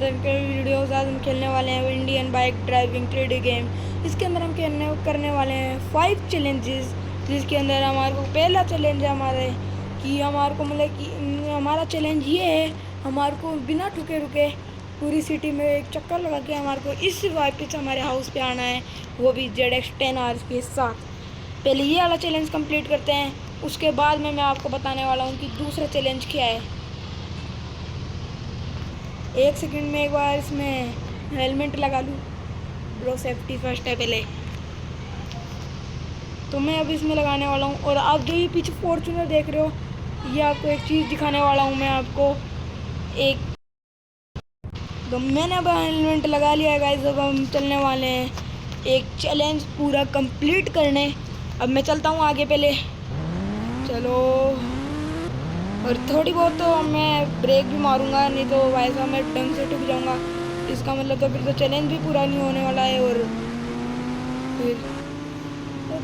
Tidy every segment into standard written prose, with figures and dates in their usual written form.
अंदर के वीडियोस। आज हम खेलने वाले हैं Indian bike driving 3D game. इसके अंदर हम करने वाले हैं 5 चैलेंजेस, जिसके अंदर हमारे को पहला चैलेंज है हमारे कि हमारे को मतलब कि हमारा चैलेंज ये है, हमारे को बिना ठुके रुके पूरी सिटी में एक चक्कर लगा के हमारे को इस वापस हमारे हाउस पे आना है, वो भी ZX-10R के साथ। पहले ये वाला चैलेंज कंप्लीट करते हैं, उसके बाद में मैं आपको बताने वाला हूँ कि दूसरा चैलेंज क्या है। एक सेकंड में एक बार इसमें हेलमेट लगा लूँ ब्रो, सेफ्टी फर्स्ट है पहले। तो मैं अब इसमें लगाने वाला हूँ। और आप जो ये पीछे फॉर्च्यूनर देख रहे हो, ये आपको एक चीज़ दिखाने वाला हूँ मैं आपको। एक तो मैंने अब हेलमेट लगा लिया है गाइस। अब हम चलने वाले हैं एक चैलेंज पूरा कंप्लीट करने। अब मैं चलता हूँ आगे पहले, चलो। और थोड़ी बहुत तो मैं ब्रेक भी मारूंगा, नहीं तो वैसा मैं ढंग से ठुक जाऊंगा। इसका मतलब तो फिर तो चैलेंज भी पूरा नहीं होने वाला है। और फिर ओ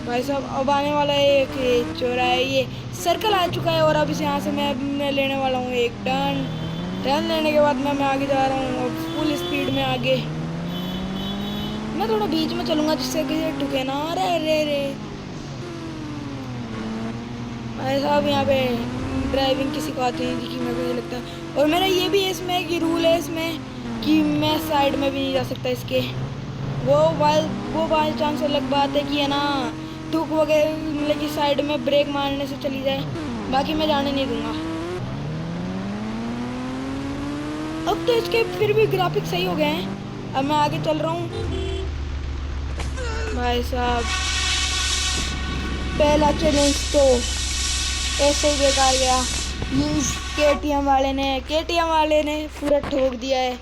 भाई साहब अब आने वाला है एक चौराहे, ये सर्कल आ चुका है। और अब इस यहाँ से मैं लेने वाला हूँ एक टर्न लेने के बाद मैं आगे जा रहा हूँ फुल स्पीड में आगे। मैं थोड़ा बीच में चलूँगा जिससे कि ठुके ना। अरे रे रे भाई साहब, यहाँ पे ड्राइविंग किसी को आती नहीं दिखी मेरे को ये लगता है। और मेरा ये भी है इसमें कि रूल है इसमें कि मैं साइड में भी नहीं जा सकता इसके। वो बाई चांस अलग बात है कि है ना, टूक वगैरह मतलब कि साइड में ब्रेक मारने से चली जाए, बाकी मैं जाने नहीं दूंगा। अब तो इसके फिर भी ग्राफिक्स सही हो गए हैं। अब मैं आगे चल रहा हूँ भाई साहब। पहला चैलेंज तो ऐसे ही बेकार गया। KTM वाले ने पूरा ठोक दिया है।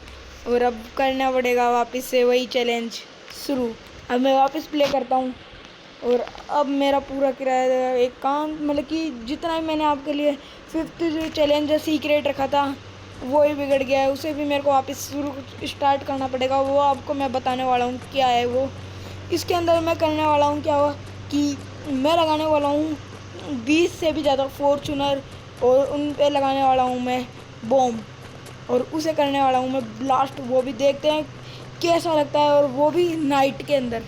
और अब करना पड़ेगा वापस से वही चैलेंज शुरू। अब मैं वापस प्ले करता हूँ। और अब मेरा पूरा किराया एक काम मतलब कि जितना भी मैंने आपके लिए 5th जो चैलेंज सीक्रेट रखा था वो ही बिगड़ गया है। उसे भी मेरे को वापस शुरू स्टार्ट करना पड़ेगा। वो आपको मैं बताने वाला हूँ क्या है वो। इसके अंदर मैं करने वाला हूँ क्या हुआ कि मैं लगाने वाला हूँ 20 से भी ज़्यादा फॉर्च्यूनर, और उन पे लगाने वाला हूँ मैं बॉम्ब, और उसे करने वाला हूँ मैं ब्लास्ट। वो भी देखते हैं कैसा लगता है, और वो भी नाइट के अंदर।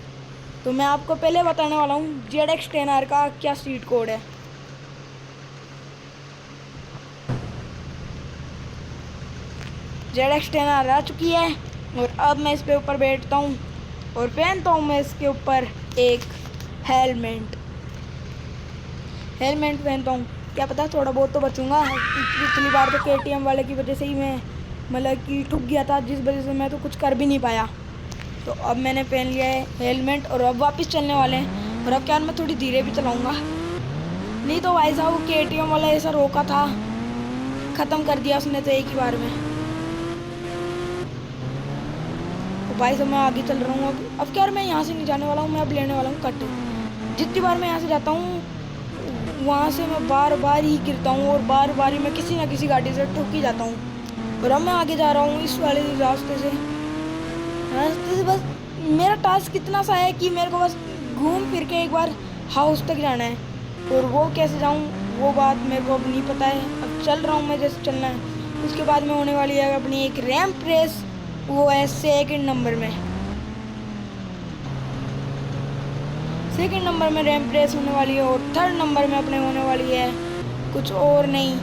तो मैं आपको पहले बताने वाला हूँ ZX-10R का क्या सीट कोड है। ZX-10R आ चुकी है। और अब मैं इस पे ऊपर बैठता हूँ और पहनता हूँ मैं इसके ऊपर एक हेलमेट पहनता हूँ। क्या पता थोड़ा बहुत तो बचूंगा। पिछली बार तो KTM वाले की वजह से ही मैं मतलब कि ठुक गया था, जिस वजह से मैं तो कुछ कर भी नहीं पाया। तो अब मैंने पहन लिया है हेलमेट और अब वापस चलने वाले हैं। और अब क्या मैं थोड़ी धीरे भी चलाऊंगा, नहीं तो भाई साहब KTM वाला ऐसा रोका था, ख़त्म कर दिया उसने तो एक ही बार में। तो भाई साहब मैं आगे चल रहा हूँ। अब क्या मैं यहाँ से नहीं जाने वाला हूँ, मैं अब लेने वाला हूँ कट। जितनी बार मैं यहाँ से जाता हूँ वहाँ से मैं बार बार ही गिरता हूँ, और बार बार ही मैं किसी ना किसी गाड़ी से ठुक ही जाता हूँ। और अब मैं आगे जा रहा हूँ इस वाले रास्ते से बस मेरा टास्क कितना सा है कि मेरे को बस घूम फिर के एक बार हाउस तक जाना है। और वो कैसे जाऊँ वो बात मेरे को अब नहीं पता है। अब चल रहा हूँ मैं जैसे चलना है। उसके बाद में होने वाली है अपनी एक रैंप रेस, वो है 2nd नंबर में। 2nd नंबर में रैंप रेस होने वाली है। और 3rd नंबर में अपने होने वाली है कुछ और नहीं,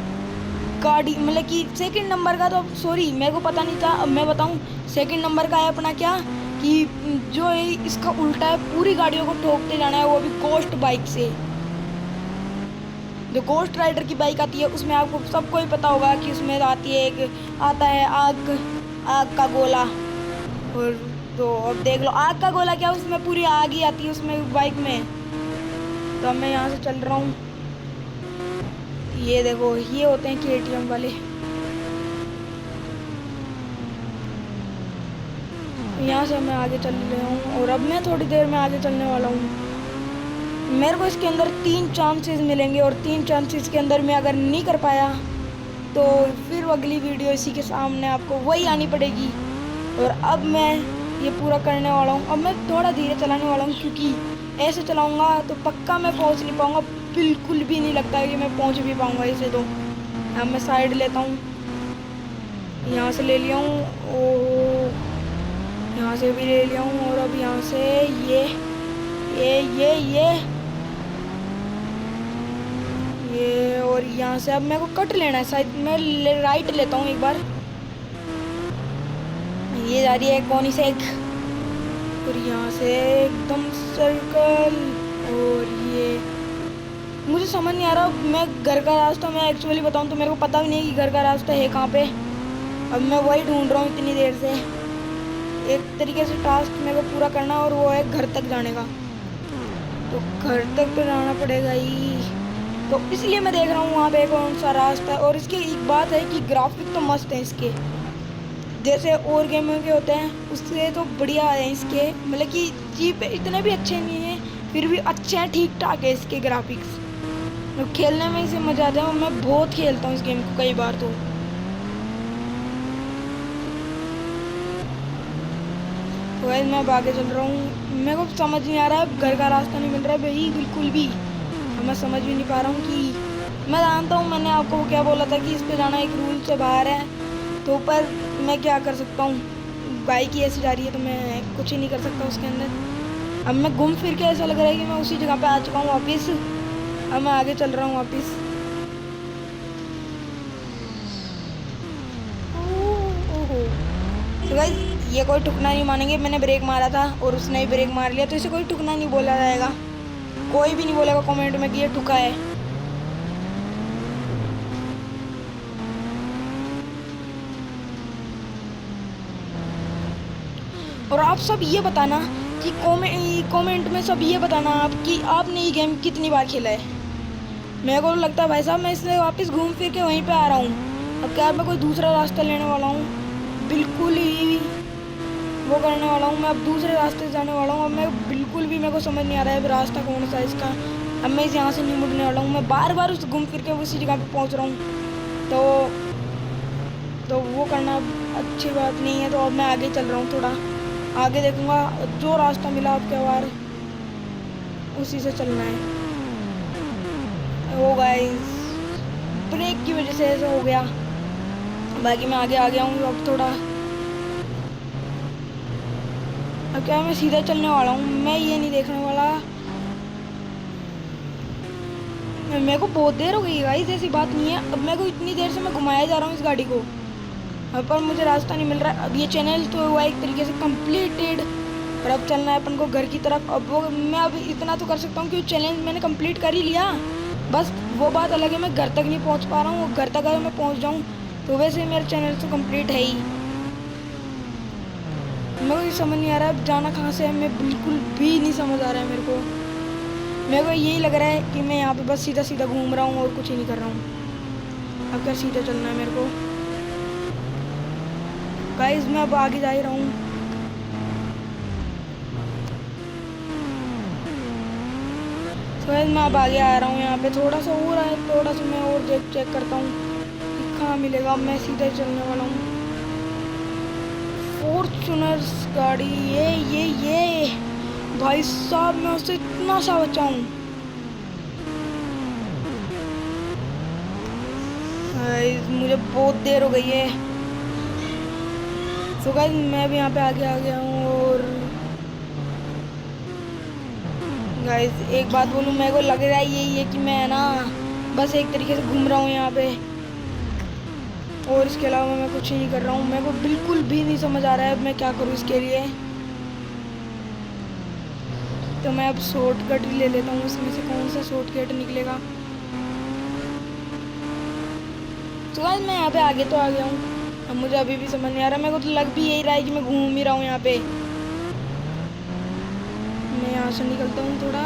गाड़ी मतलब कि 2nd नंबर का तो सॉरी मेरे को पता नहीं था। अब मैं बताऊं 2nd नंबर का है अपना क्या कि जो है इसका उल्टा है, पूरी गाड़ियों को ठोकते जाना है, वो भी गोस्ट बाइक से। जो गोस्ट राइडर की बाइक आती है उसमें आपको सबको ही पता होगा कि उसमें आती है एक आता है आग का गोला। और तो अब देख लो आग का गोला क्या, उसमें पूरी आग ही आती है उसमें बाइक में। तो अब मैं यहाँ से चल रहा हूँ। ये देखो ये होते हैं KTM वाले। यहाँ से मैं आगे चल रहा हूँ और अब मैं थोड़ी देर में आगे चलने वाला हूँ। मेरे को इसके अंदर 3 चांसेस मिलेंगे, और 3 चांसेस के अंदर मैं अगर नहीं कर पाया तो फिर अगली वीडियो इसी के सामने आपको वही आनी पड़ेगी। और अब मैं ये पूरा करने वाला हूँ। अब मैं थोड़ा धीरे चलाने वाला हूँ, क्योंकि ऐसे चलाऊँगा तो पक्का मैं पहुँच नहीं पाऊँगा। बिल्कुल भी नहीं लगता है कि मैं पहुँच भी पाऊँगा इसे तो। अब मैं साइड लेता हूँ, यहाँ से ले लिया हूँ, ओ यहाँ से भी ले लिया हूँ, और अब यहाँ से ये और यहाँ से अब मेरे को कट लेना है शायद। मैं राइट लेता हूँ एक बार। ये जा रही है कौनी से एक, और यहाँ से एकदम सर्कल। और ये मुझे समझ नहीं आ रहा मैं घर का रास्ता, मैं एक्चुअली बताऊँ तो मेरे को पता भी नहीं कि घर का रास्ता है कहाँ पे। अब मैं वही ढूंढ रहा हूँ इतनी देर से। एक तरीके से टास्क मेरे को पूरा करना, और वो है घर तक जाने का। तो घर तक तो जाना पड़ेगा ही, तो इसलिए मैं देख रहा हूँ वहाँ पे कौन सा रास्ता है। और इसकी एक बात है कि ग्राफिक तो मस्त है इसके, जैसे और गेमों के होते हैं उससे तो बढ़िया है इसके। मतलब कि चीप इतने भी अच्छे नहीं हैं, फिर भी अच्छे हैं, ठीक ठाक है इसके ग्राफिक्स। तो खेलने में इसे मज़ा आता है, और मैं बहुत खेलता हूँ इस गेम को कई बार। तो मैं अब आगे चल रहा हूँ। मेरे को समझ नहीं आ रहा है, घर का रास्ता नहीं मिल रहा है भाई बिल्कुल भी। मैं समझ भी नहीं पा रहा हूँ कि, मैं जानता हूँ मैंने आपको क्या बोला था कि इस पे जाना एक रूल से बाहर है, तो पर मैं क्या कर सकता हूँ। बाइक ही ऐसी जा रही है तो मैं कुछ ही नहीं कर सकता उसके अंदर। अब मैं घूम फिर के ऐसा लग रहा है कि मैं उसी जगह पे आ चुका हूँ वापस। अब मैं आगे चल रहा हूँ वापस। तो गाइस ये कोई टुकना नहीं मानेंगे, मैंने ब्रेक मारा था और उसने भी ब्रेक मार लिया, तो इसे कोई टुकना नहीं बोला जाएगा। कोई भी नहीं बोलेगा कमेंट में कि ये टुका है। और आप सब ये बताना कि कमेंट में सब ये बताना आप कि आपने ये गेम कितनी बार खेला है। मेरे को लगता है भाई साहब मैं इसलिए वापस घूम फिर के वहीं पे आ रहा हूँ। अब क्या मैं कोई दूसरा रास्ता लेने वाला हूँ, बिल्कुल ही वो करने वाला हूँ। मैं अब दूसरे रास्ते से जाने वाला हूँ। अब मैं बिल्कुल भी मेरे को समझ नहीं आ रहा है रास्ता कौन सा है इसका। अब मैं इस यहाँ से नहीं मुड़ने वाला हूँ, मैं बार बार उस घूम फिर के उसी जगह पे पहुँच रहा हूँ। तो वो करना अच्छी बात नहीं है। तो अब मैं आगे चल रहा हूँ, थोड़ा आगे देखूँगा, जो रास्ता मिला आपके बार उसी से चलना है। वो गाइस ब्रेक की वजह से ऐसा हो गया, बाकी मैं आगे आ गया हूँ। अब थोड़ा अब क्या मैं सीधा चलने वाला हूँ, मैं ये नहीं देखने वाला। मेरे को बहुत देर हो गई गाइस, ऐसी बात नहीं है। अब मेरे को इतनी देर से मैं घुमाया जा रहा हूँ इस गाड़ी को, पर मुझे रास्ता नहीं मिल रहा है। अब ये चैनल तो हुआ एक तरीके से कंप्लीटेड, और अब चलना है अपन को घर की तरफ। अब वो मैं अब इतना तो कर सकता हूँ कि चैलेंज मैंने कंप्लीट कर ही लिया, बस वो बात अलग है मैं घर तक नहीं पहुँच पा रहा हूँ। घर तक अगर मैं पहुँच जाऊँ तो वैसे मेरा चैनल तो कंप्लीट है ही। मेरे को समझ नहीं आ रहा है अब जाना कहाँ से है, मैं बिल्कुल भी नहीं समझ आ रहा है मेरे को। मेरे को यही लग रहा है कि मैं यहाँ पे बस सीधा सीधा घूम रहा हूँ और कुछ ही नहीं कर रहा हूँ। अब क्या सीधा चलना है मेरे को गाइस, मैं अब आगे जा ही रहा हूँ। तो मैं अब आगे आ रहा हूँ, यहाँ पे थोड़ा सा हो रहा है, थोड़ा सा मैं और चेक करता हूँ कि कहाँ मिलेगा। मैं सीधा ही चलने वाला हूँ। फॉर्च्यूनर्स गाड़ी, ये भाई साहब मैं उससे इतना सा बचाऊं। मुझे बहुत देर हो गई है। तो गाइस मैं भी यहाँ पे आगे आ गया हूँ। और गाइस एक बात बोलूँ, मेरे को लग रहा है यही है कि मैं ना बस एक तरीके से घूम रहा हूँ यहाँ पे, और इसके अलावा मैं कुछ नहीं कर रहा हूँ। मेरे को बिल्कुल भी नहीं समझ आ रहा है अब मैं क्या करूँ इसके लिए। तो मैं अब शॉर्टकट ही ले लेता हूँ, उसमें से कौन सा शॉर्टकट निकलेगा। तो गाइस मैं यहाँ पे आगे तो आ गया हूँ। अब मुझे अभी भी समझ नहीं आ रहा, मेरे को तो लग भी यही रहा है कि मैं घूम ही रहा हूँ यहाँ पे। मैं यहाँ से निकलता हूँ, थोड़ा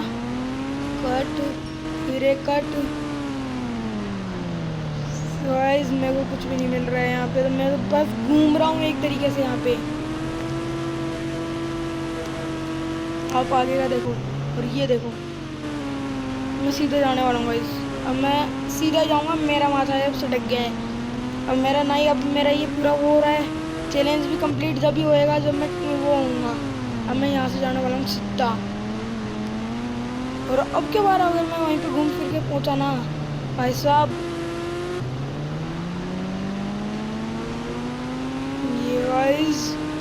कट, फिर एक कट। गाइस मेरे को कुछ भी नहीं मिल रहा है यहाँ पे, तो मैं तो बस घूम रहा हूँ एक तरीके से यहाँ पे। आप आगे का देखो और ये देखो, मैं सीधे जाने वाला हूँ गाइस। अब मैं सीधा जाऊँगा, मेरा माथा अब सटक गया है। अब मेरा नहीं, अब मेरा ये पूरा वो हो रहा है, चैलेंज भी कंप्लीट जब ही होएगा जब मैं वो होऊंगा। अब मैं यहाँ से जाने वाला हूँ सीधा, और अब के बार अगर मैं वहीं पे घूम फिर के पहुँचा ना भाई साहब,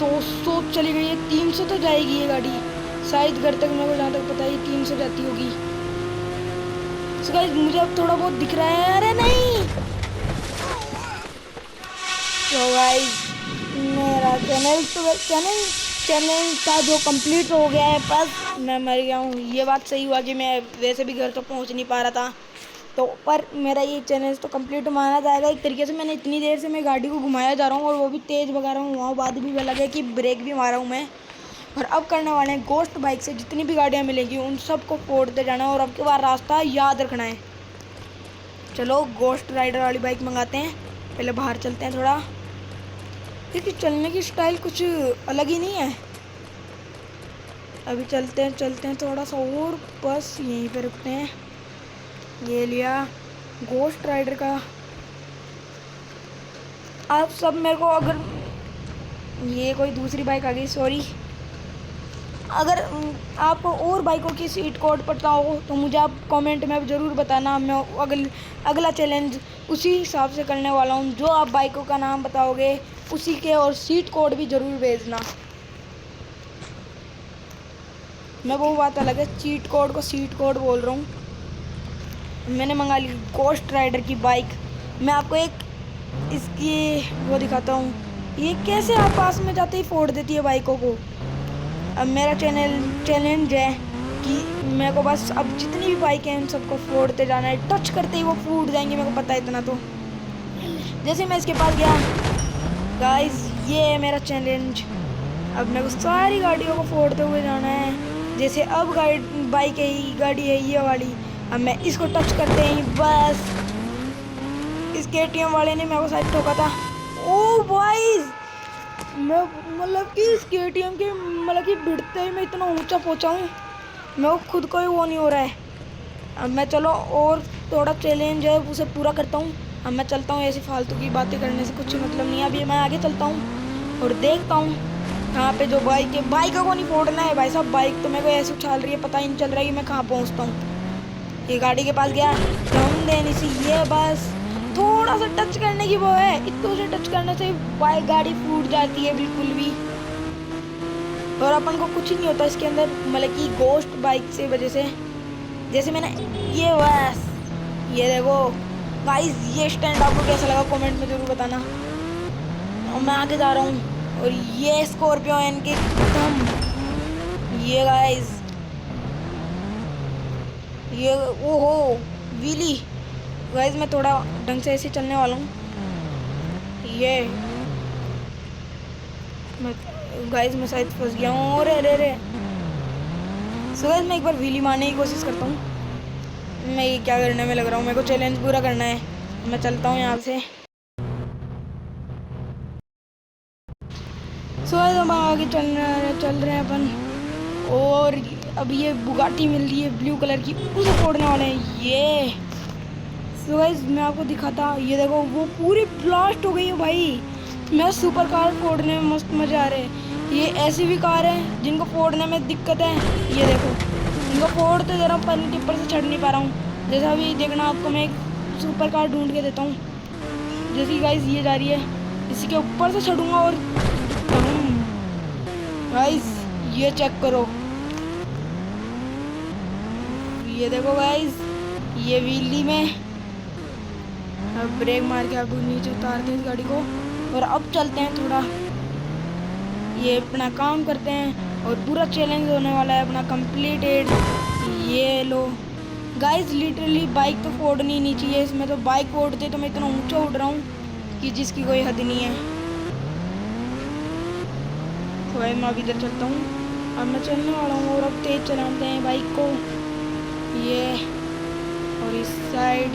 200 चली गई है, 300 तो जाएगी ये गाड़ी शायद घर तक। मेरे को जहाँ तक पता है 300 जाती होगी। So guys, मुझे अब थोड़ा बहुत दिख रहा है। अरे नहीं। तो गाइस मेरा चैनल था जो कंप्लीट हो गया है, बस मैं मर गया हूँ। ये बात सही हुआ कि मैं वैसे भी घर तक पहुँच नहीं पा रहा था, तो पर मेरा ये चैनल तो कंप्लीट माना जाएगा एक तरीके से। मैंने इतनी देर से मैं गाड़ी को घुमाया जा रहा हूँ और वो भी तेज़ भगा रहा हूँ, वहाँ बात भी अलग है कि ब्रेक भी मारा हूँ मैं। और अब करने वाले हैं गोस्ट बाइक से जितनी भी गाड़ियाँ मिलेंगी उन सबको फोड़ते जाना है और अब के बाद रास्ता याद रखना है। चलो गोस्ट राइडर वाली बाइक मंगाते हैं। पहले बाहर चलते हैं थोड़ा, क्योंकि चलने की स्टाइल कुछ अलग ही नहीं है। अभी चलते हैं थोड़ा सा और, बस यहीं पे रुकते हैं। ये लिया गोस्ट राइडर का। आप सब मेरे को, अगर ये कोई दूसरी बाइक आ गई, सॉरी। अगर आपको और बाइकों की सीट कोड पता हो तो मुझे आप कमेंट में ज़रूर बताना। मैं अगला चैलेंज उसी हिसाब से करने वाला हूँ। जो आप बाइकों का नाम बताओगे उसी के और सीट कोड भी ज़रूर भेजना। मैं वो बात अलग है, चीट कोड को सीट कोड बोल रहा हूँ। मैंने मंगा ली गोस्ट राइडर की बाइक। मैं आपको एक इसकी वो दिखाता हूँ, ये कैसे आप पास में जाते ही फोड़ देती है बाइकों को। अब मेरा चैलेंज है कि मेरे को बस अब जितनी भी बाइक हैं उन सबको फोड़ते जाना है। टच करते ही वो फूट जाएंगे, मेरे को पता है इतना। तो जैसे मैं इसके पास गया गाइस, ये है मेरा चैलेंज। अब मेरे को सारी गाड़ियों को फोड़ते हुए जाना है। जैसे अब गाड़ी है ये वाली, अब मैं इसको टच करते ही बस इस KTM वाले ने मेरे को साइड ठोका था। ओ बॉयज, मैं मतलब कि इस KTM के मतलब कि भिड़ते ही मैं इतना ऊंचा पहुंचा हूँ, मेरे को खुद को ही वो नहीं हो रहा है। अब मैं चलो और थोड़ा चैलेंज है उसे पूरा करता हूँ। अब मैं चलता हूँ, ऐसी फालतू की बातें करने से कुछ मतलब नहीं है। अभी मैं आगे चलता हूँ और देखता हूँ यहाँ पे जो बाइकों को नहीं फोड़ना है भाई साहब। बाइक तो मेरे को ऐसे उछाल रही है, पता ही नहीं चल रहा है कि मैं कहाँ पहुँचता हूँ। ये गाड़ी के पास गया, दम देने से ये बस थोड़ा सा टच करने की वो है, इतना से टच करने से बाइक गाड़ी फूट जाती है बिल्कुल भी। और अपन को कुछ नहीं होता इसके अंदर, मतलब कि गोस्ट बाइक से वजह से। जैसे मैंने ये बस ये देखो गाइस, ये स्टैंड आपको कैसा लगा कमेंट में जरूर बताना। और मैं आगे जा रहा हूँ और ये स्कॉर्पियो है इनके दम। ये गाइस, ये ओहो व्हीली। गाइस मैं थोड़ा ढंग से ऐसे चलने वाला हूँ। ये गाइस मैं शायद फंस गया हूँ। और अरे सो गाइस मैं एक बार व्हीली मारने की कोशिश करता हूँ। मैं ये क्या करने में लग रहा हूँ, मेरे को चैलेंज पूरा करना है। मैं चलता हूँ यहाँ से। सो गाइस हम आगे चल रहे हैं अपन। और अब ये बुगाटी मिल रही है ब्लू कलर की, उसे फोड़ने वाले हैं ये। सो गाइस मैं आपको दिखाता, ये देखो वो पूरी ब्लास्ट हो गई है भाई। मैं सुपर कार फोड़ने में मस्त मज़े आ रहे हैं। ये ऐसी भी कार है जिनको फोड़ने में दिक्कत है। ये देखो इनको फोड़ते जरा पानी के ऊपर से चढ़ नहीं पा रहा हूँ। जैसा अभी देखना आपको मैं एक सुपर कार ढूंढ के देता हूँ। जैसी गाइस ये जा रही है, इसी के ऊपर से चढ़ूँगा और गाइस ये चेक करो, ये देखो गाइस ये व्हीली में। अब ब्रेक मार के अब नीचे उतारते हैं इस गाड़ी को और अब चलते हैं थोड़ा, ये अपना काम करते हैं और पूरा चैलेंज होने वाला है अपना कंप्लीटेड। ये लो गाइस, लिटरली बाइक तो फोड़नी नहीं चाहिए इसमें, तो बाइक फोड़ते तो मैं इतना ऊंचा उड़ रहा हूँ कि जिसकी कोई हद नहीं है। तो भाई मैं अभी इधर चलता हूँ। अब मैं चलने वाला हूँ और अब तेज चलाते हैं बाइक को। ये और इस साइड।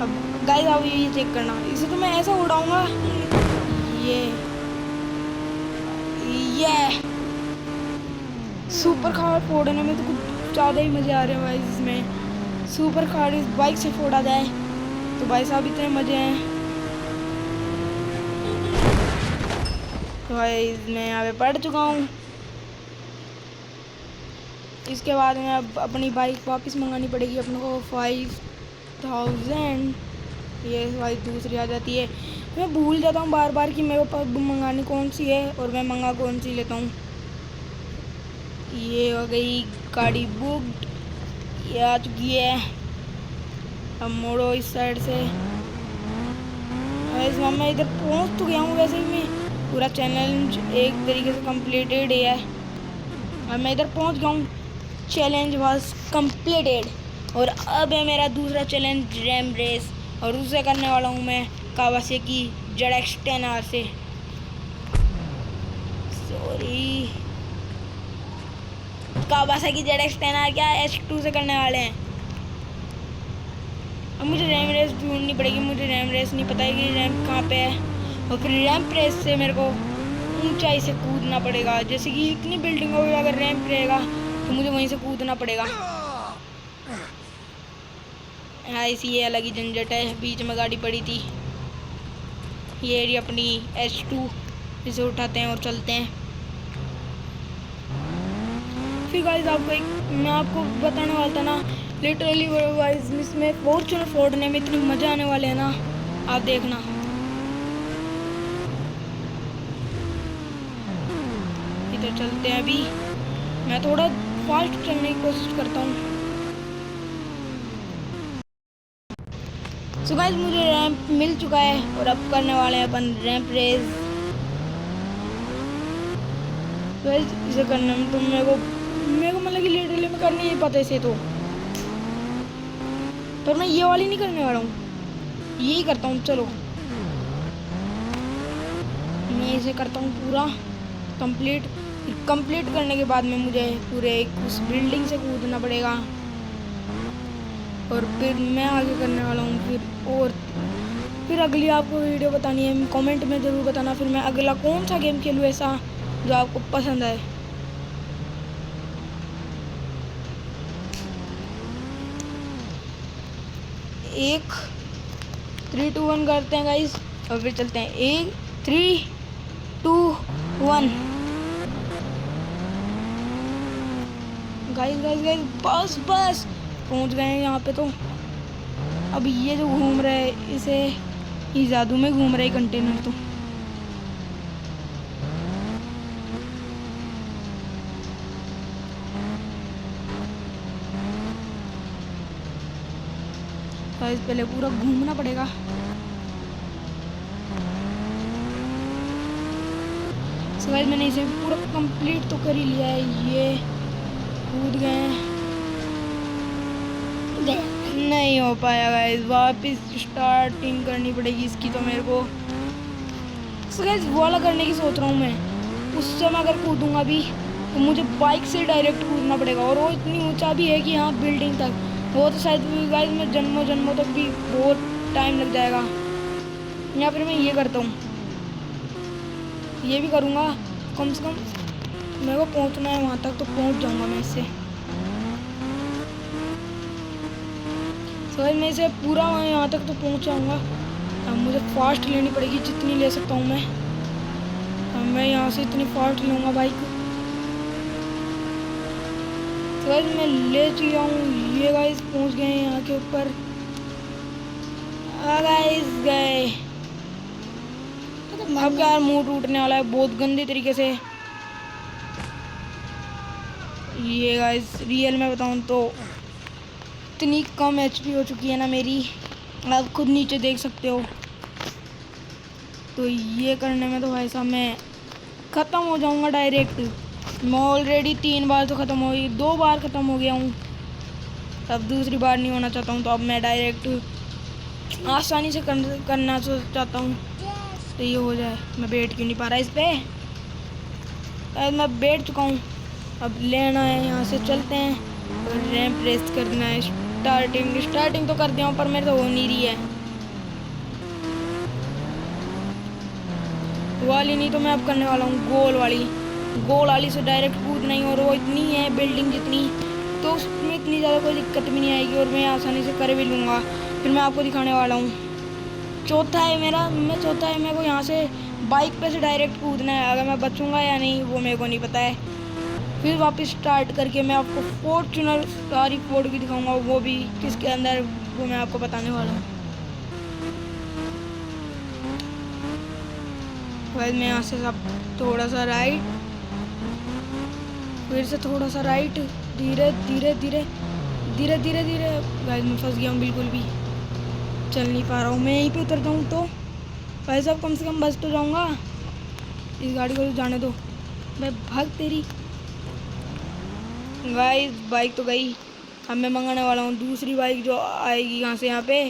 अब गाइस अब ये चेक करना, इसे तो मैं ऐसा उड़ाऊंगा। ये सुपर कार फोड़ने में तो कुछ ज़्यादा ही मज़े आ रहे हैं भाई। इसमें सुपर कार इस बाइक से फोड़ा जाए तो भाई साहब इतने मज़े हैं। तो भाई मैं यहाँ पे पढ़ चुका हूँ। इसके बाद में अब अपनी बाइक वापस मंगानी पड़ेगी अपने को 5000। ये बाइक दूसरी आ जाती है मैं भूल जाता हूँ बार बार कि मेरे पास मंगानी कौन सी है और मैं मंगा कौन सी लेता हूँ। ये हो गई गाड़ी बुकड, ये आ चुकी है। अब मोड़ो इस साइड से। इस मैं इधर पहुँच तो गया हूँ, वैसे भी मैं पूरा चैलेंज एक तरीके से कंप्लीटेड है। अब मैं इधर पहुँच गया हूँ, चैलेंज वाज कंप्लीटेड। और अब है मेरा दूसरा चैलेंज रैम रेस, और उसे करने वाला हूँ मैं कावासाकी ZX-10R से। सॉरी, कावासाकी ZX-10R क्या H2 से करने वाले हैं। अब मुझे रैम रेस ढूंढनी पड़ेगी, मुझे रैम रेस नहीं पता है कि रैम कहाँ पे है। और फिर रैम रेस से मेरे को ऊंचाई से कूदना पड़ेगा, जैसे कि इतनी बिल्डिंगों में अगर रैंप रहेगा तो मुझे वहीं से कूदना पड़ेगा। हाँ, इसी ये अलग ही झंझट है, बीच में गाड़ी पड़ी थी। ये एरिया अपनी H2 इसे उठाते हैं और चलते हैं। फिर गाइस मैं आपको बताने वाला था ना, लिटरली गाइस इसमें फॉर्च्यूनर फोड़ने में इतनी मज़ा आने वाले है ना, आप देखना। इधर चलते हैं। अभी मैं थोड़ा फास्ट चलने की कोशिश करता हूँ। सो गाइस मुझे रैंप मिल चुका है और अब करने वाले हैं अपन रैंप रेस। गाइस इसे करने में तो मेरे को मतलब कि लिटरली में करनी नहीं पता इसे तो, पर मैं ये वाली नहीं करने वाला हूँ, यही करता हूँ। चलो मैं इसे करता हूँ पूरा कंप्लीट करने के बाद में मुझे पूरे उस बिल्डिंग से कूदना पड़ेगा, और फिर मैं आगे करने वाला हूँ। फिर अगली आपको वीडियो बतानी है, कमेंट में ज़रूर बताना फिर मैं अगला कौन सा गेम खेलूँ ऐसा जो आपको पसंद आए। एक 3 2 1 करते हैं गाइस, और फिर चलते हैं। 1 3 2 1। गाइस बस पहुंच गए हैं यहाँ पे। तो अब ये जो घूम रहा है इसे ये जादू में घूम रहा है कंटेनर। तो गाइस पहले पूरा घूमना पड़ेगा। सो गाइस मैंने इसे पूरा कंप्लीट तो कर ही लिया है। ये कूद गए, नहीं हो पाया गाइस, वापस स्टार्टिंग करनी पड़ेगी इसकी तो मेरे को। सो गाइस वो वाला करने की सोच रहा हूँ मैं। उससे मैं अगर कूदूँगा भी तो मुझे बाइक से डायरेक्ट कूदना पड़ेगा, और वो इतनी ऊंचा भी है कि यहाँ बिल्डिंग तक, वो तो शायद गाइस मैं जन्मों तक भी बहुत टाइम लग जाएगा। या फिर मैं ये करता हूँ, ये भी करूँगा, कम से कम मेरे को पहुँचना है वहाँ तक तो पहुँच जाऊँगा मैं इससे। तो मैं इसे पूरा यहाँ तक तो पहुँच जाऊँगा। अब मुझे फास्ट लेनी पड़ेगी, जितनी ले सकता हूँ मैं। अब मैं यहाँ से इतनी फास्ट लूँगा बाइक। तो गाइस मैं ले चुका हूँ, ये गाइस पहुँच गए हैं यहाँ के ऊपर। गाइस गए। अब क्या मुंह टूटने वाला है बहुत गंदे तरीके से। ये गाइस रियल में बताऊँ तो इतनी कम HP हो चुकी है ना मेरी, आप खुद नीचे देख सकते हो। तो ये करने में तो भाई साहब मैं ख़त्म हो जाऊंगा डायरेक्ट। मैं ऑलरेडी 3 बार तो ख़त्म हो गई, 2 बार ख़त्म हो गया हूँ, अब दूसरी बार नहीं होना चाहता हूँ। तो अब मैं डायरेक्ट आसानी से करना चाहता हूँ, तो ये हो जाए। मैं बैठ क्यों नहीं पा रहा इस पर, मैं बैठ चुका हूँ। अब लेना है, यहाँ से चलते हैं और रैंप रेस करना है। स्टार्टिंग तो कर दिया हूँ पर मेरे तो हो नहीं रही है वाली, नहीं तो मैं अब करने वाला हूँ गोल वाली से डायरेक्ट कूद नहीं, और वो इतनी है बिल्डिंग जितनी, तो उसमें इतनी ज़्यादा कोई दिक्कत भी नहीं आएगी और मैं आसानी से कर भी लूँगा। फिर मैं आपको दिखाने वाला हूँ। चौथा है मेरे को यहाँ से बाइक पे से डायरेक्ट कूदना है। अगर मैं बचूँगा या नहीं वो मेरे को नहीं पता है। फिर वापस स्टार्ट करके मैं आपको फॉर्च्यूनर सारी फोड़ भी दिखाऊंगा, वो भी किसके अंदर वो मैं आपको बताने वाला हूँ। गाइस मैं यहाँ से सब थोड़ा सा राइट, फिर से थोड़ा सा राइट, धीरे धीरे धीरे धीरे धीरे धीरे। गाइस मैं फंस गया हूँ, बिल्कुल भी चल नहीं पा रहा हूँ। मैं यहीं पे उतरता हूँ तो भाई साहब कम से कम बच तो जाऊँगा। इस गाड़ी को तो जाने दो, मैं भाग तेरी। गाइस बाइक तो गई, अब मैं मंगाने वाला हूँ दूसरी बाइक जो आएगी यहाँ से यहाँ पे।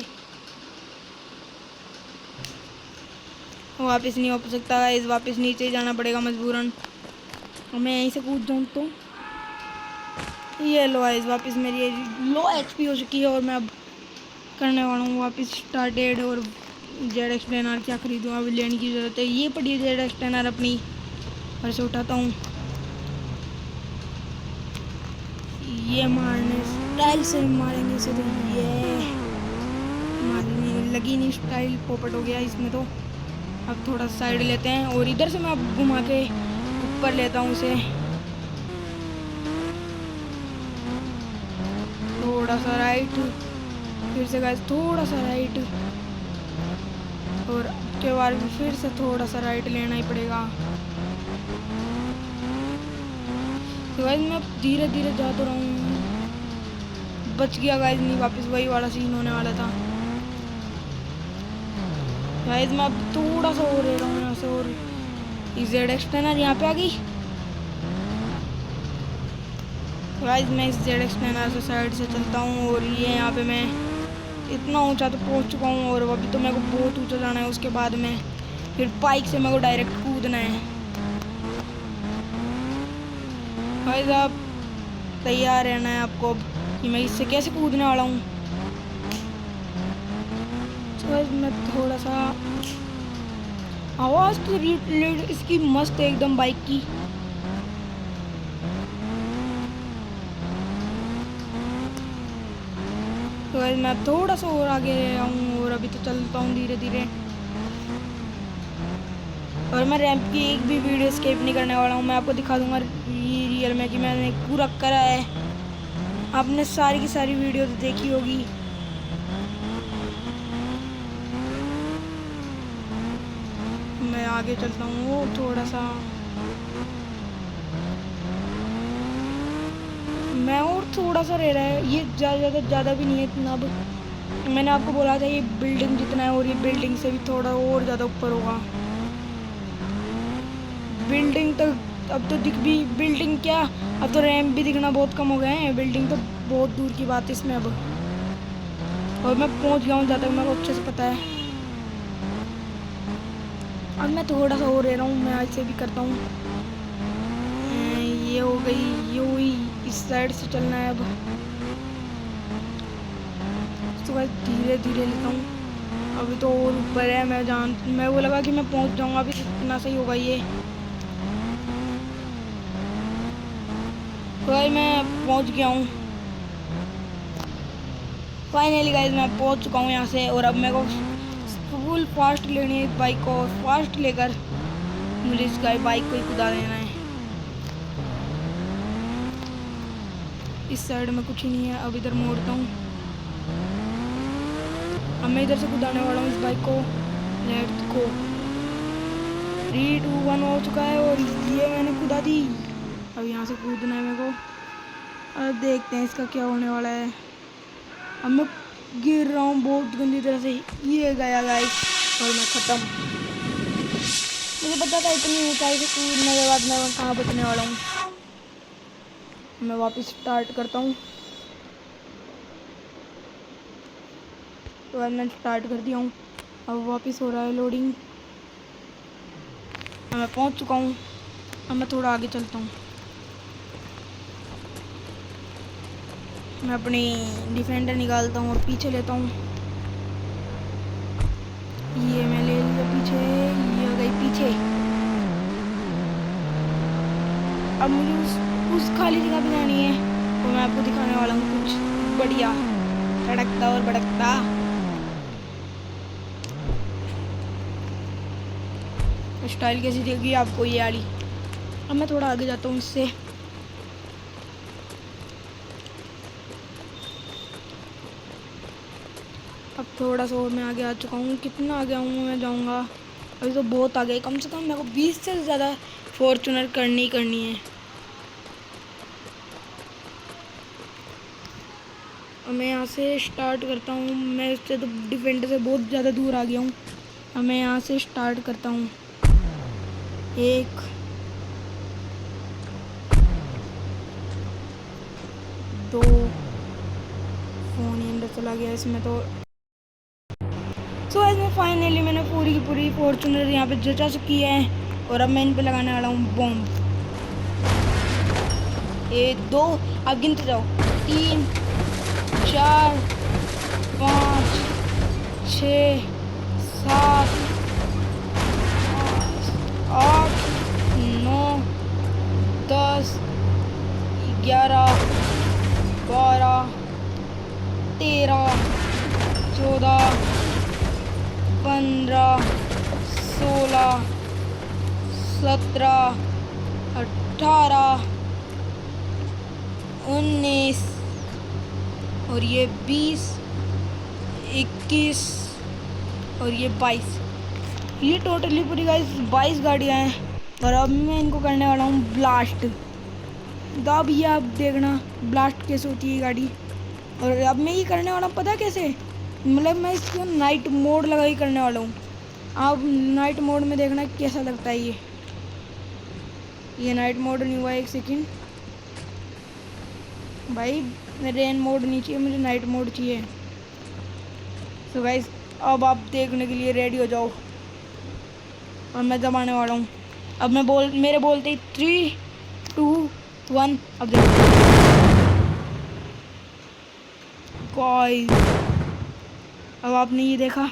वापस नहीं हो सकता गाइस, वापस नीचे जाना पड़ेगा मजबूरन। और मैं यहीं से कूद जाऊँ तो ये लो गाइस, वापस मेरी लो एचपी हो चुकी है और मैं अब करने वाला हूँ वापस स्टार्टेड। और ZX10R क्या खरीदूँ, अभी लेने की ज़रूरत है। ये पड़ी है ZX10R अपनी, और से उठाता हूँ। ये मारने स्टाइल से मारेंगे इसे, तो ये मारने लगी नहीं, स्टाइल पोपट हो गया इसमें तो। अब थोड़ा साइड लेते हैं और इधर से मैं अब घुमा के ऊपर लेता हूँ इसे। थोड़ा सा राइट, फिर से गाइस थोड़ा सा राइट, और के बाद फिर से थोड़ा सा राइट लेना ही पड़ेगा। तो गाइस मैं धीरे धीरे जा तो रहा हूँ, बच गया गाइस, नहीं वापस वही वाला सीन होने वाला था। गाइस मैं अब थोड़ा सा और ले रहा हूँ यहाँ से, और ZX10R यहाँ पे आ गई। गाइस मैं इस ZX10R से साइड से चलता हूँ, और ये यहाँ पे मैं इतना ऊंचा तो पहुँच चुका हूँ, और अभी तो मेरे को बहुत ऊंचा जाना है। उसके बाद में फिर बाइक से मेरे को डायरेक्ट कूदना है। गाइस आप तैयार रहना है आपको अब कि मैं इससे कैसे कूदने वाला हूँ। गाइस मैं थोड़ा सा आवाज़ तो इसकी मस्त है एकदम बाइक की। तो गाइस मैं थोड़ा सा और आगे रह रहा हूँ, और अभी तो चलता हूँ धीरे धीरे। और मैं रैंप की एक भी वीडियो स्किप नहीं करने वाला हूँ, मैं आपको दिखा दूंगा रियल में कि मैंने पूरा करा है। आपने सारी की सारी वीडियो तो देखी होगी। मैं आगे चलता हूँ, वो थोड़ा सा मैं और थोड़ा सा रह रहा है, ये ज़्यादा भी नहीं है इतना। अब मैंने आपको बोला था ये बिल्डिंग जितना है, और ये बिल्डिंग से भी थोड़ा और ज़्यादा ऊपर होगा। बिल्डिंग तो अब तो दिख भी, बिल्डिंग क्या, अब तो रैंप भी दिखना बहुत कम हो गए हैं। बिल्डिंग तो बहुत दूर की बात है इसमें अब। और मैं पहुंच गया हूँ जहाँ तक मेरे को अच्छे से पता है। अब मैं थोड़ा सा और रह रहा हूँ, मैं ऐसे भी करता हूँ। ये हो गई, ये हुई, इस साइड से चलना है अब। तो बस धीरे धीरे लेता हूँ, अभी तो और ऊपर है। मैं वो लगा कि मैं पहुँच जाऊँगा, अभी इतना सही होगा ये। तो भाई मैं पहुँच गया हूँ फाइनली गाइस, मैं पहुँच चुका हूँ यहाँ से। और अब मेरे को फुल फास्ट लेनी है बाइक को, और फास्ट लेकर मुझे इस बाइक को ही कुदा देना है। इस साइड में कुछ ही नहीं है, अब इधर मोड़ता हूँ। अब मैं इधर से कुदाने वाला हूँ इस बाइक को। लेट्स गो, 3 2 1 हो चुका है, और ये मैंने कुदा दी। अब यहाँ से कूदना है मेरे को, अब देखते हैं इसका क्या होने वाला है। अब मैं गिर रहा हूँ बहुत गंदी तरह से, ये गया गाइस, और मैं ख़त्म। मुझे पता था इतनी ऊंचाई से कूदने के बाद मैं कहाँ बचने वाला हूँ। मैं वापस स्टार्ट करता हूँ। तो अब मैंने स्टार्ट कर दिया हूँ, अब वापस हो रहा है लोडिंग। मैं पहुँच चुका हूँ, अब मैं थोड़ा आगे चलता हूँ। मैं अपनी डिफेंडर निकालता हूँ और पीछे लेता हूँ। ये मैं ले लिया पीछे, ये हो गई पीछे। अब मुझे उस खाली जगह पे जानी है, तो मैं आपको दिखाने वाला हूँ कुछ बढ़िया तड़कता और भड़कता। स्टाइल कैसी देगी आपको ये वाली। अब मैं थोड़ा आगे जाता हूँ इससे। अब थोड़ा सा और मैं आगे आ चुका हूँ, कितना आगे आऊँगा मैं जाऊँगा अभी तो बहुत आ गए, कम से कम मेरे को 20 से ज़्यादा फॉर्चूनर करनी ही करनी है। और मैं यहाँ से स्टार्ट करता हूँ। मैं इससे तो डिफेंडर से बहुत ज़्यादा दूर आ गया हूँ। अब मैं यहाँ से स्टार्ट करता हूँ। 1 2 फ़ोन ही अंदर चला गया इसमें तो। सो इसमें फाइनली मैंने पूरी की पूरी फॉर्चूनर यहाँ पे जचा चुकी है। और अब मैं इन पे लगाने वाला हूँ बॉम्ब। 1 2, अब गिनते जाओ। 3 4 5 6 7 8 9 10 11 12 13 14 15 16 17 18 19 और ये 20 21 और ये 22। ये टोटली पूरी गाइस 22 गाड़ियाँ हैं। और अब मैं इनको करने वाला हूँ ब्लास्ट। तो अब ये आप देखना ब्लास्ट कैसे होती है गाड़ी। और अब मैं ये करने वाला हूँ पता कैसे, मतलब मैं इसको नाइट मोड लगा ही करने वाला हूँ। आप नाइट मोड में देखना कैसा लगता है ये नाइट मोड नहीं हुआ। 1 सेकेंड भाई, रेन मोड नहीं चाहिए मुझे, नाइट मोड चाहिए। तो गाइस अब आप देखने के लिए रेडी हो जाओ। और मैं दबाने वाला हूँ। अब मैं मेरे बोलते ही 3 2 1 अब देखो गाइस, अब आपने ये देखा।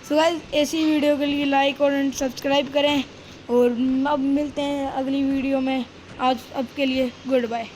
सो गाइस ऐसी वीडियो के लिए लाइक और सब्सक्राइब करें। और अब मिलते हैं अगली वीडियो में। आज अब के लिए गुड बाय।